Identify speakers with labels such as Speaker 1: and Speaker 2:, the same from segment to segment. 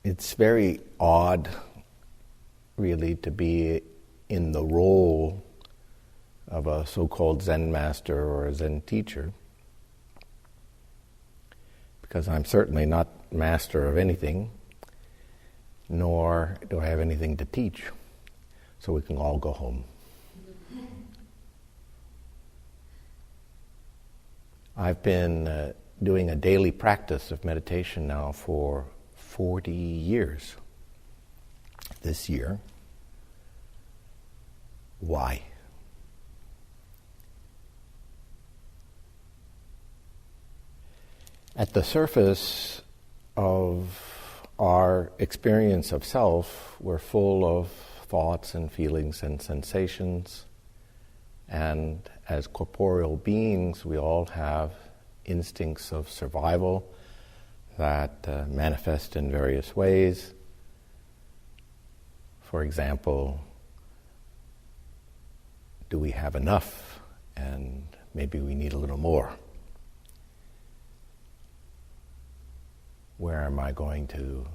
Speaker 1: It's very odd, really, to be in the role of a so-called Zen master or a Zen teacher, because I'm certainly not master of anything, nor do I have anything to teach, so we can all go home. I've been doing a daily practice of meditation now for 40 years this year. Why? At the surface of our experience of self, we're full of thoughts and feelings and sensations, and as corporeal beings, we all have instincts of survival that manifest in various ways. For example, do we have enough? And maybe we need a little more. Where am I going to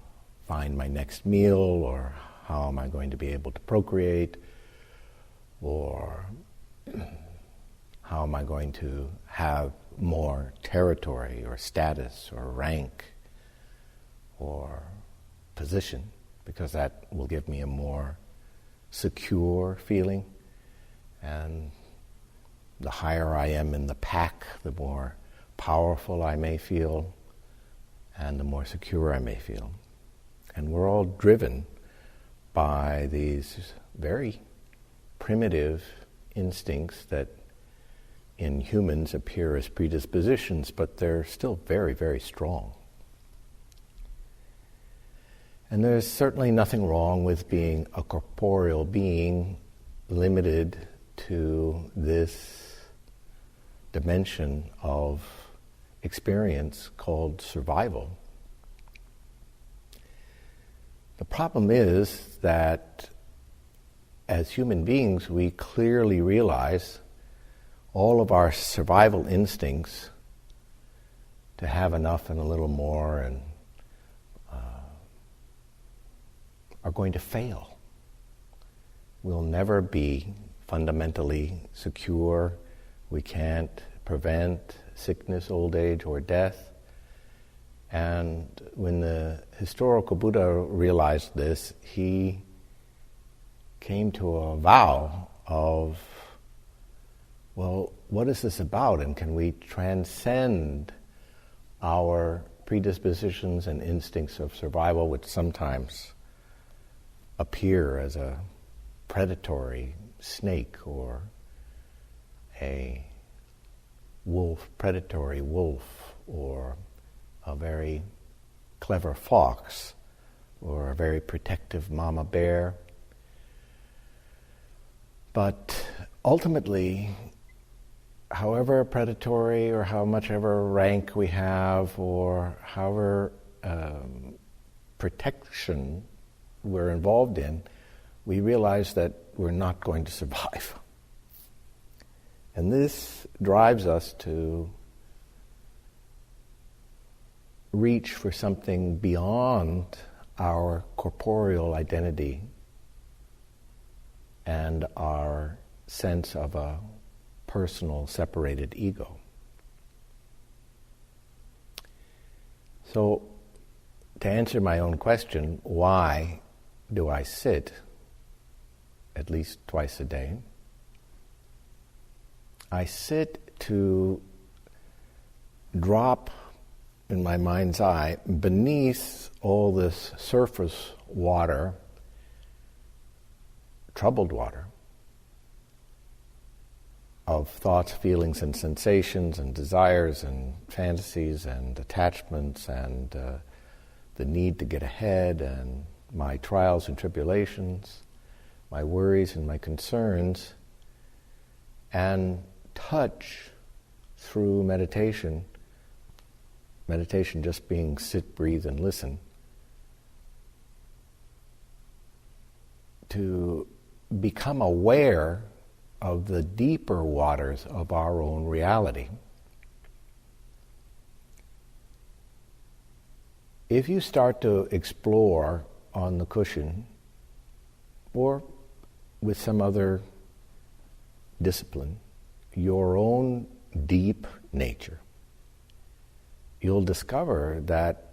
Speaker 1: find my next meal? Or how am I going to be able to procreate? Or how am I going to have more territory or status or rank or position? Because that will give me a more secure feeling. And the higher I am in the pack, the more powerful I may feel, and the more secure I may feel. And we're all driven by these very primitive instincts that in humans appear as predispositions, but they're still very, very strong. And there's certainly nothing wrong with being a corporeal being limited to this dimension of experience called survival. The problem is that as human beings, we clearly realize all of our survival instincts to have enough and a little more and are going to fail. We'll never be fundamentally secure. We can't prevent sickness, old age, or death. And when the historical Buddha realized this, he came to a vow of, well, what is this about? And can we transcend our predispositions and instincts of survival, which sometimes appear as a predatory snake or a predatory wolf, or a very clever fox, or a very protective mama bear. But ultimately, however predatory or how much ever rank we have, or however protection we're involved in, we realize that we're not going to survive. And this drives us to reach for something beyond our corporeal identity and our sense of a personal, separated ego. So, to answer my own question, why do I sit at least twice a day? I sit to drop in my mind's eye beneath all this surface water, troubled water, of thoughts, feelings, and sensations, and desires, and fantasies, and attachments, and the need to get ahead, and my trials and tribulations, my worries and my concerns, and touch through meditation just being sit, breathe, and listen, to become aware of the deeper waters of our own reality. if you start to explore on the cushion or with some other discipline your own deep nature, you'll discover that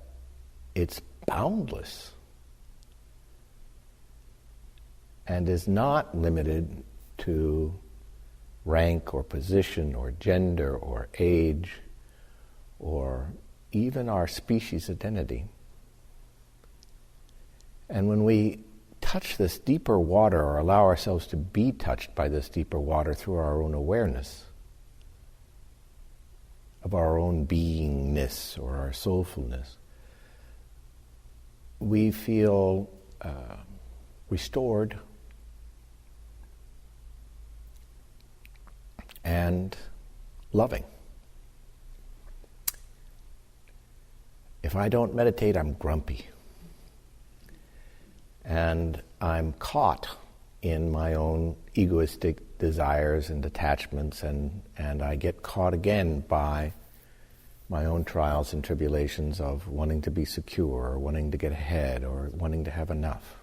Speaker 1: it's boundless and is not limited to rank or position or gender or age or even our species identity. And when we touch this deeper water or allow ourselves to be touched by this deeper water through our own awareness of our own beingness or our soulfulness, we feel restored and loving. If I don't meditate, I'm grumpy. And I'm caught in my own egoistic desires and attachments, and I get caught again by my own trials and tribulations of wanting to be secure, or wanting to get ahead, or wanting to have enough,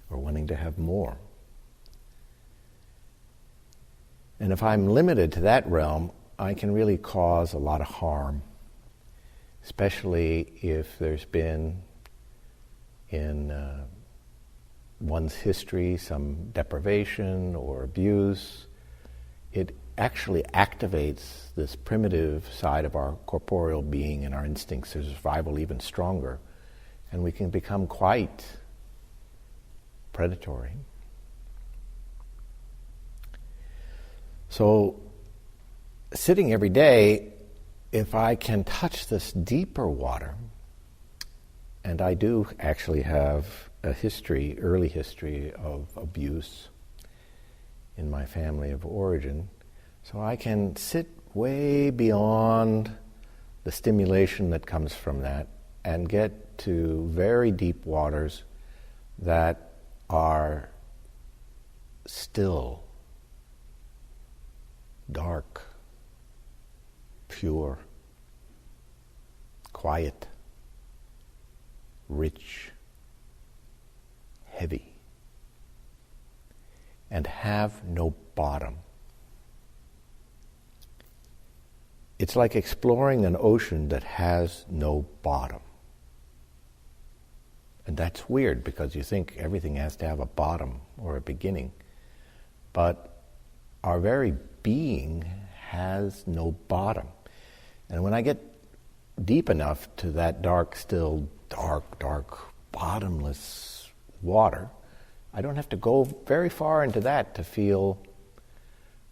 Speaker 1: or wanting to have more. And if I'm limited to that realm, I can really cause a lot of harm, especially if there's been in one's history some deprivation or abuse. It actually activates this primitive side of our corporeal being and our instincts of survival even stronger, and we can become quite predatory. So, sitting every day, if I can touch this deeper water, and I do actually have a history, early history of abuse in my family of origin, so I can sit way beyond the stimulation that comes from that and get to very deep waters that are still, dark, pure, quiet, rich, heavy, and have no bottom. It's like exploring an ocean that has no bottom. And that's weird because you think everything has to have a bottom or a beginning. But our very being has no bottom. And when I get deep enough to that dark, still dark, bottomless water, I don't have to go very far into that to feel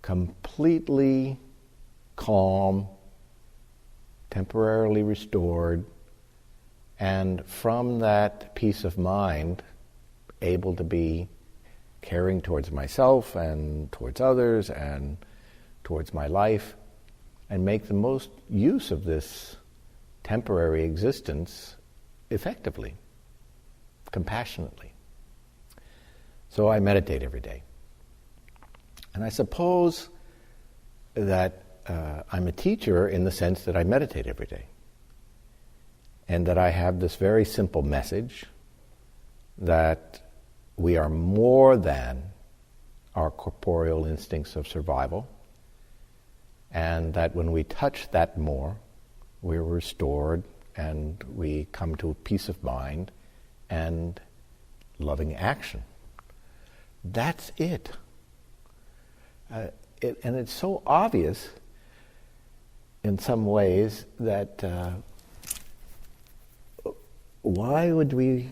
Speaker 1: completely calm, temporarily restored, and from that peace of mind, able to be caring towards myself and towards others and towards my life, and make the most use of this temporary existence effectively, compassionately. So I meditate every day. And I suppose that I'm a teacher in the sense that I meditate every day. And that I have this very simple message that we are more than our corporeal instincts of survival, and that when we touch that more, we're restored and we come to a peace of mind and loving action. That's it. And it's so obvious in some ways that why would we,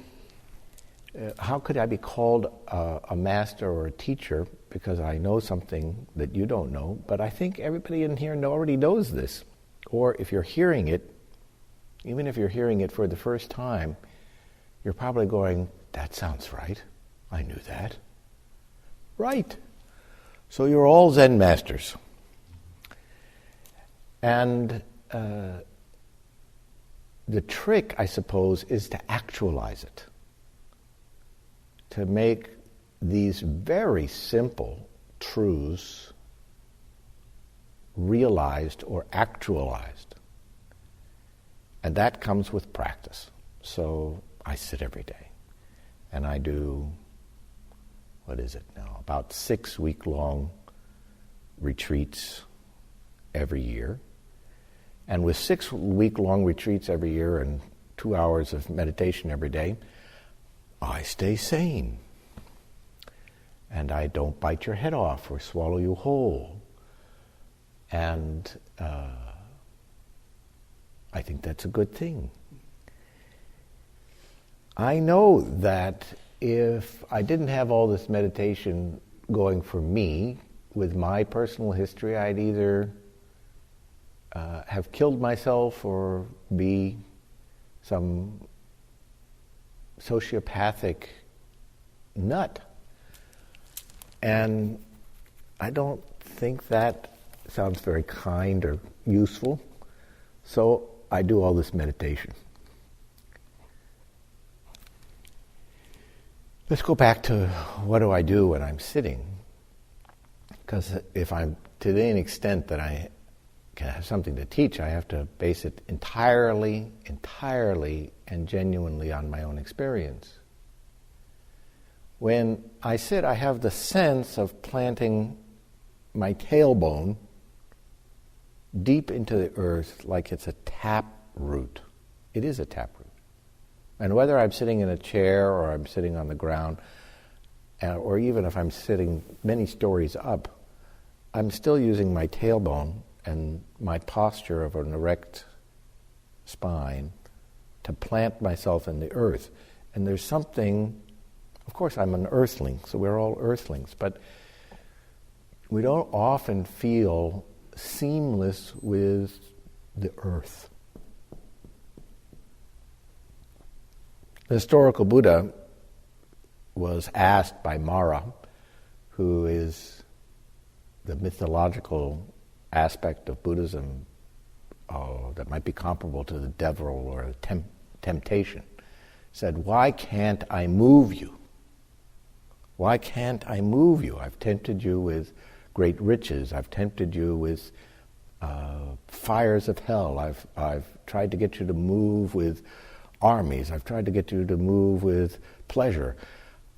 Speaker 1: how could I be called a master or a teacher because I know something that you don't know? But I think everybody in here already knows this. Or if you're hearing it, even if you're hearing it for the first time, you're probably going, that sounds right. I knew that. Right. So you're all Zen masters. And the trick, I suppose, is to actualize it. To make these very simple truths realized or actualized. And that comes with practice. So I sit every day. And I do, what is it now, about 6 week-long retreats every year. And with 6 week-long retreats every year and 2 hours of meditation every day, I stay sane. And I don't bite your head off or swallow you whole. And I think that's a good thing. I know that if I didn't have all this meditation going for me, with my personal history, I'd either have killed myself or be some sociopathic nut. And I don't think that sounds very kind or useful. So I do all this meditation. Let's go back to what do I do when I'm sitting? Because if I'm to the extent that I can have something to teach, I have to base it entirely, and genuinely on my own experience. When I sit, I have the sense of planting my tailbone deep into the earth like it's a tap root. It is a tap root. And whether I'm sitting in a chair or I'm sitting on the ground, or even if I'm sitting many stories up, I'm still using my tailbone and my posture of an erect spine to plant myself in the earth. And there's something, of course I'm an earthling, so we're all earthlings, but we don't often feel seamless with the earth. The historical Buddha was asked by Mara, who is the mythological aspect of Buddhism that might be comparable to the devil or temptation, said, "Why can't I move you? Why can't I move you? I've tempted you with great riches. I've tempted you with fires of hell. I've tried to get you to move with armies. I've tried to get you to move with pleasure.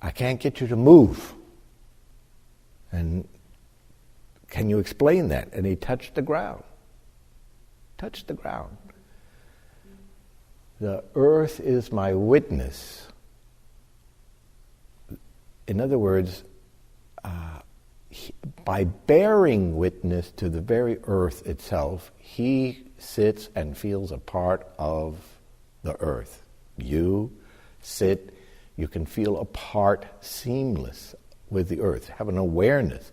Speaker 1: I can't get you to move. And can you explain that?" And he touched the ground. Touched the ground. The earth is my witness. In other words, by bearing witness to the very earth itself, he sits and feels a part of the earth. You sit, you can feel a part seamless with the earth, have an awareness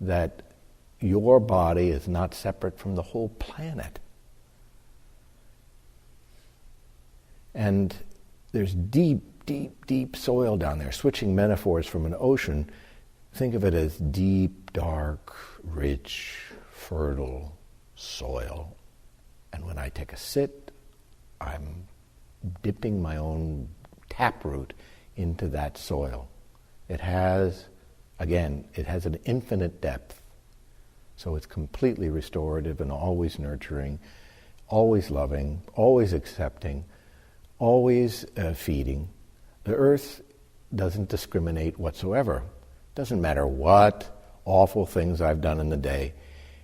Speaker 1: that your body is not separate from the whole planet. And there's deep, deep, deep soil down there. Switching metaphors from an ocean, think of it as deep, dark, rich, fertile soil. And when I take a sit, I'm dipping my own taproot into that soil. It has an infinite depth. So it's completely restorative and always nurturing, always loving, always accepting, always feeding. The earth doesn't discriminate whatsoever. Doesn't matter what awful things I've done in the day.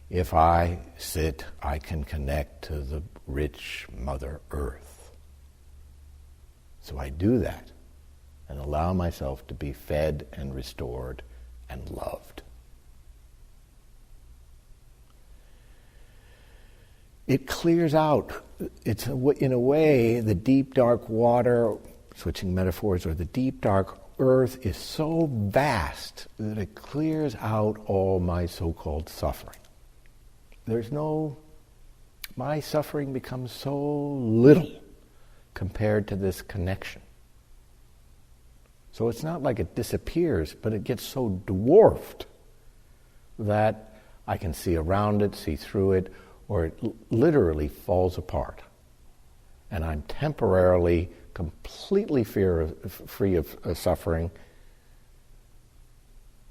Speaker 1: If I sit, I can connect to the rich Mother Earth. So I do that and allow myself to be fed and restored and loved. It clears out, it's in a way, the deep dark water, switching metaphors, or the deep dark earth is so vast that it clears out all my so-called suffering. My suffering becomes so little compared to this connection. So it's not like it disappears, but it gets so dwarfed that I can see around it, see through it, or it literally falls apart. And I'm temporarily, completely free of suffering.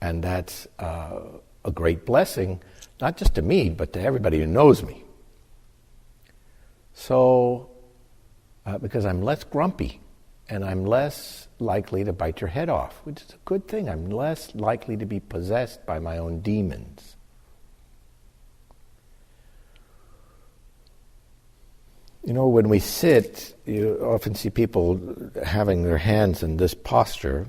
Speaker 1: And that's a great blessing, not just to me, but to everybody who knows me. So because I'm less grumpy and I'm less likely to bite your head off, which is a good thing. I'm less likely to be possessed by my own demons. You know, when we sit, you often see people having their hands in this posture,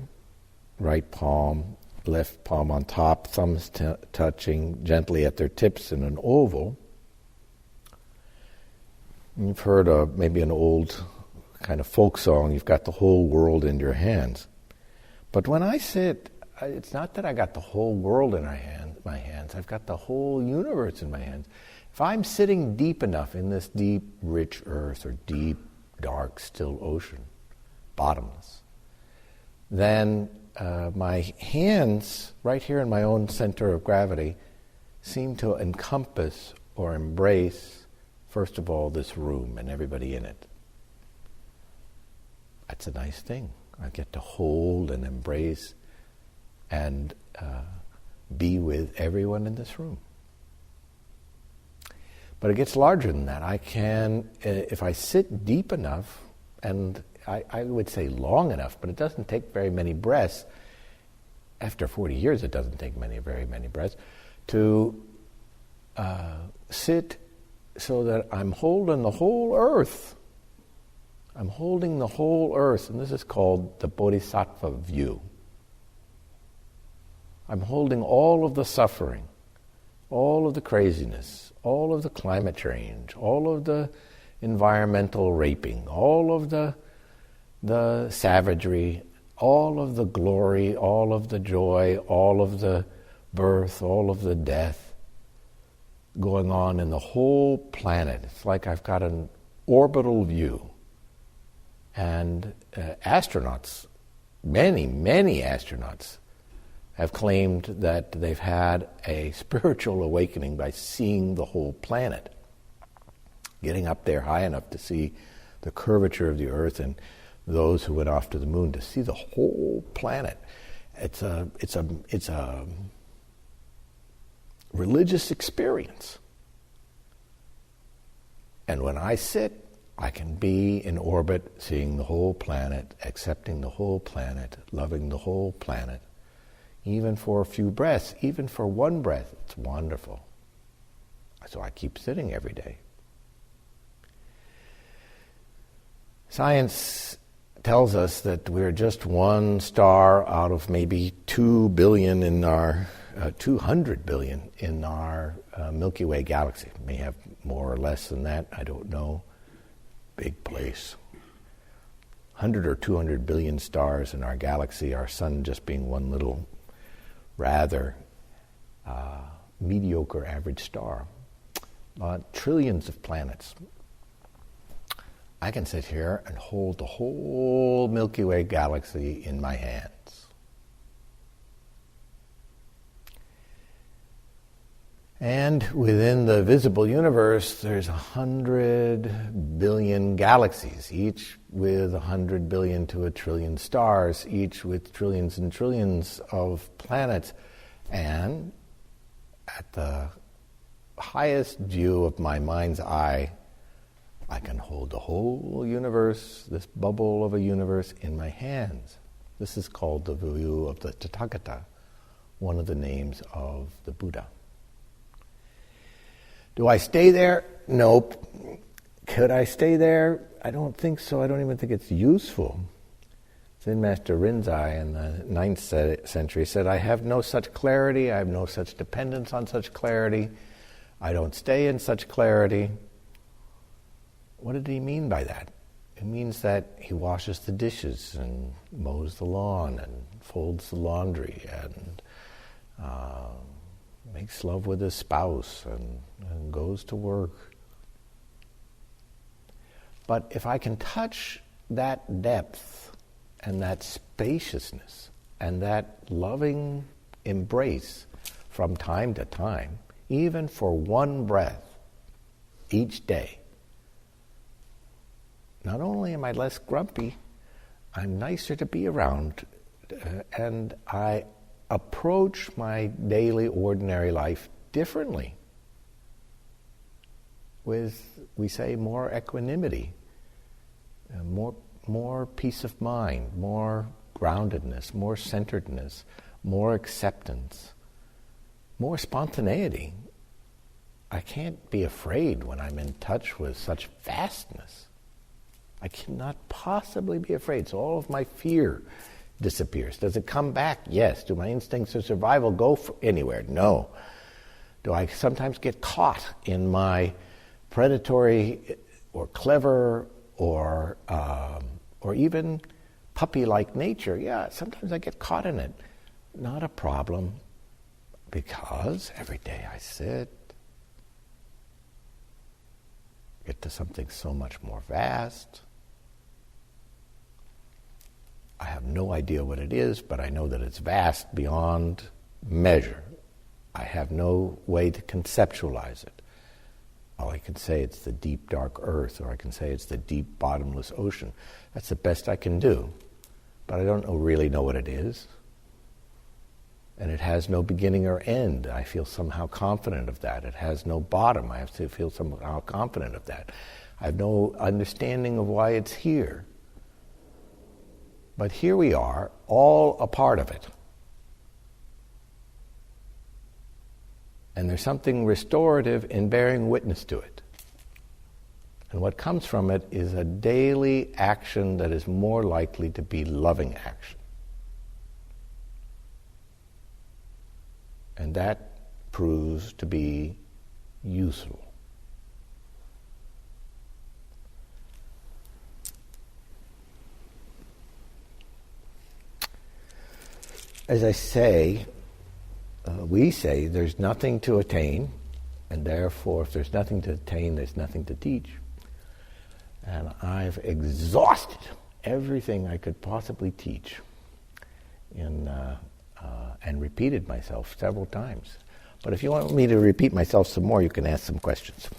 Speaker 1: right palm, left palm on top, thumbs touching gently at their tips in an oval. You've heard maybe an old kind of folk song, you've got the whole world in your hands. But when I sit, it's not that I got the whole world in my hands, I've got the whole universe in my hands. If I'm sitting deep enough in this deep, rich earth, or deep, dark, still ocean, bottomless, then my hands, right here in my own center of gravity, seem to encompass or embrace, first of all, this room and everybody in it. That's a nice thing. I get to hold and embrace and be with everyone in this room. But it gets larger than that. I can, if I sit deep enough, and I would say long enough, but it doesn't take very many breaths. After 40 years, it doesn't take very many breaths, to sit so that I'm holding the whole earth. I'm holding the whole earth, and this is called the Bodhisattva view. I'm holding all of the suffering, all of the craziness, all of the climate change, all of the environmental raping, all of the savagery, all of the glory, all of the joy, all of the birth, all of the death going on in the whole planet. It's like I've got an orbital view. And astronauts, many astronauts, have claimed that they've had a spiritual awakening by seeing the whole planet, getting up there high enough to see the curvature of the earth, and those who went off to the moon to see the whole planet. It's a religious experience. And when I sit, I can be in orbit, seeing the whole planet, accepting the whole planet, loving the whole planet, even for a few breaths, even for one breath. It's wonderful. So I keep sitting every day. Science tells us that we're just one star out of maybe 2 billion in our 200 billion in our Milky Way galaxy. It may have more or less than that, I don't know. Big place. 100 or 200 billion stars in our galaxy, our sun just being one little rather mediocre average star. Trillions of planets. I can sit here and hold the whole Milky Way galaxy in my hands. And within the visible universe, there's 100 billion galaxies, each with 100 billion to a trillion stars, each with trillions and trillions of planets. And at the highest view of my mind's eye, I can hold the whole universe, this bubble of a universe, in my hands. This is called the view of the Tathagata, one of the names of the Buddha. Do I stay there? Nope. Could I stay there? I don't think so. I don't even think it's useful. Zen Master Rinzai in the 9th century said, I have no such clarity, I have no such dependence on such clarity, I don't stay in such clarity. What did he mean by that? It means that he washes the dishes and mows the lawn and folds the laundry and makes love with his spouse and goes to work. But if I can touch that depth and that spaciousness and that loving embrace from time to time, even for one breath each day, not only am I less grumpy, I'm nicer to be around, and I approach my daily, ordinary life differently, with, we say, more equanimity, more peace of mind, more groundedness, more centeredness, more acceptance, more spontaneity. I can't be afraid when I'm in touch with such vastness. I cannot possibly be afraid. So all of my fear disappears. Does it come back? Yes. Do my instincts of survival go anywhere? No. Do I sometimes get caught in my predatory or clever or even puppy-like nature? Yeah, sometimes I get caught in it. Not a problem, because every day I sit, get to something so much more vast. I have no idea what it is, but I know that it's vast beyond measure. I have no way to conceptualize it. All I can say it's the deep, dark earth, or I can say it's the deep, bottomless ocean. That's the best I can do. But I don't really know what it is. And it has no beginning or end. I feel somehow confident of that. It has no bottom. I have to feel somehow confident of that. I have no understanding of why it's here. But here we are, all a part of it. And there's something restorative in bearing witness to it. And what comes from it is a daily action that is more likely to be loving action. And that proves to be useful. As I say, we say there's nothing to attain, and therefore if there's nothing to attain, there's nothing to teach. And I've exhausted everything I could possibly teach and repeated myself several times. But if you want me to repeat myself some more, you can ask some questions.